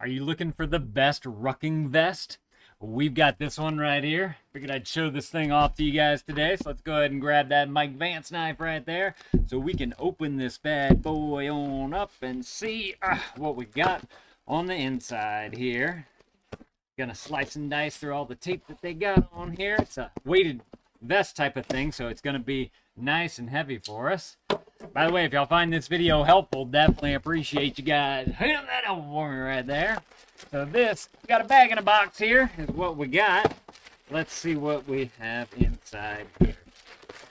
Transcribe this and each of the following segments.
Are you looking for the best rucking vest? We've got this one right here. Figured I'd show this thing off to you guys today. So let's go ahead and grab that Mike Vance knife right there so we can open this bad boy on up and see what we got on the inside here. Gonna slice and dice through all the tape that they got on here. It's a weighted vest type of thing, so it's gonna be nice and heavy for us. By the way, if y'all find this video helpful, definitely appreciate you guys hitting that up for me right there. So this, we got a bag in a box here, is what we got. Let's see what we have inside here.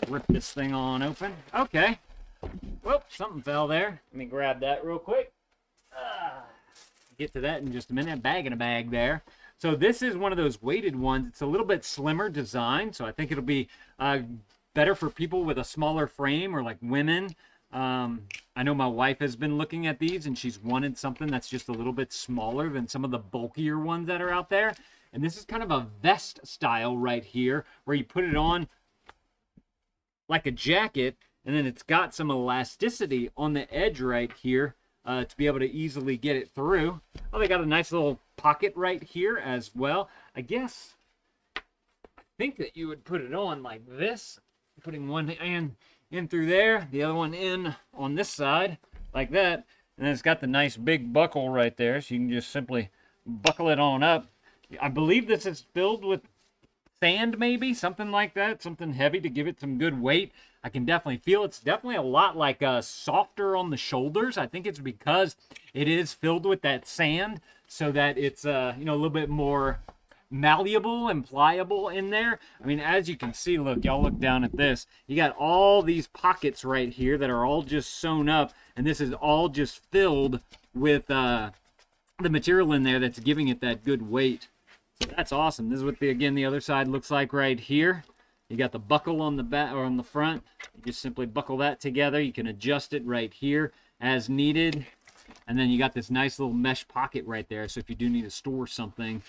Rip this thing on open. Okay. Whoop, something fell there. Let me grab that real quick. Get to that in just a minute. Bag in a bag there. So this is one of those weighted ones. It's a little bit slimmer design, so I think it'll be better for people with a smaller frame or like women. I know my wife has been looking at these and she's wanted something that's just a little bit smaller than some of the bulkier ones that are out there. And this is kind of a vest style right here where you put it on like a jacket, and then it's got some elasticity on the edge right here to be able to easily get it through. Oh, they got a nice little pocket right here as well. I think that you would put it on like this, putting one hand in through there, the other one in on this side like that, and then it's got the nice big buckle right there, so you can just simply buckle it on up. I believe this is filled with sand, maybe something like that, something heavy to give it some good weight. I can definitely feel it's definitely a lot like softer on the shoulders. I think it's because it is filled with that sand, so that it's a little bit more malleable and pliable in there. I mean, as you can see, look, y'all look down at this. You got all these pockets right here that are all just sewn up, and this is all just filled with the material in there that's giving it that good weight. So that's awesome. This is what the other side looks like right here. You got the buckle on the back or on the front. You just simply buckle that together. You can adjust it right here as needed. And then you got this nice little mesh pocket right there. So if you do need to store something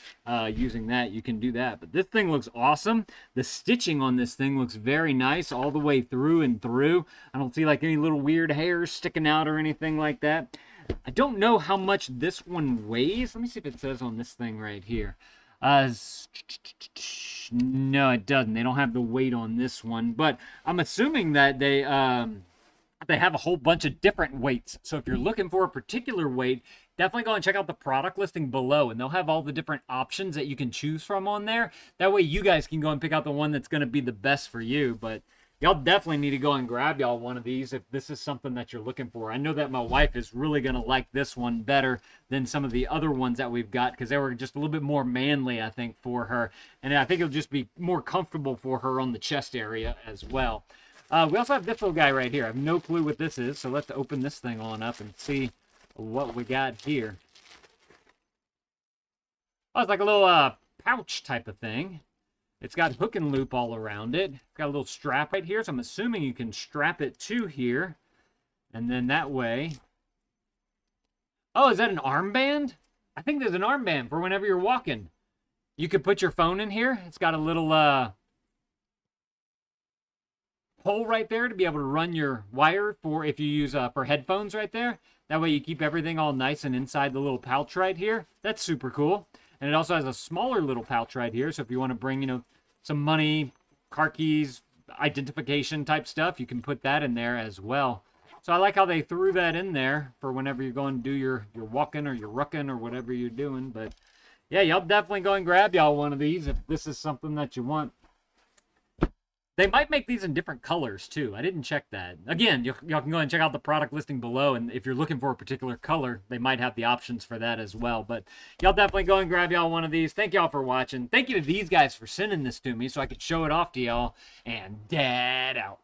using that, you can do that. But this thing looks awesome. The stitching on this thing looks very nice all the way through and through. I don't see like any little weird hairs sticking out or anything like that. I don't know how much this one weighs. Let me see if it says on this thing right here. No, it doesn't. They don't have the weight on this one, but I'm assuming that they have a whole bunch of different weights. So if you're looking for a particular weight, definitely go and check out the product listing below, and they'll have all the different options that you can choose from on there. That way you guys can go and pick out the one that's going to be the best for you. But y'all definitely need to go and grab y'all one of these if this is something that you're looking for. I know that my wife is really going to like this one better than some of the other ones that we've got because they were just a little bit more manly, I think, for her. And I think it'll just be more comfortable for her on the chest area as well. We also have this little guy right here. I have no clue what this is, so let's open this thing on up and see what we got here. Oh, it's like a little pouch type of thing. It's got hook and loop all around it. It's got a little strap right here, so I'm assuming you can strap it to here. And then that way... Oh, is that an armband? I think there's an armband for whenever you're walking. You could put your phone in here. It's got a little hole right there to be able to run your wire for if you use for headphones right there. That way you keep everything all nice and inside the little pouch right here. That's super cool. And it also has a smaller little pouch right here. So if you want to bring, some money, car keys, identification type stuff, you can put that in there as well. So I like how they threw that in there for whenever you're going to do your walking or your rucking or whatever you're doing. But yeah, y'all definitely go and grab y'all one of these if this is something that you want. They might make these in different colors, too. I didn't check that. Again, y'all can go and check out the product listing below, and if you're looking for a particular color, they might have the options for that as well. But y'all definitely go and grab y'all one of these. Thank y'all for watching. Thank you to these guys for sending this to me so I could show it off to y'all. And dad out.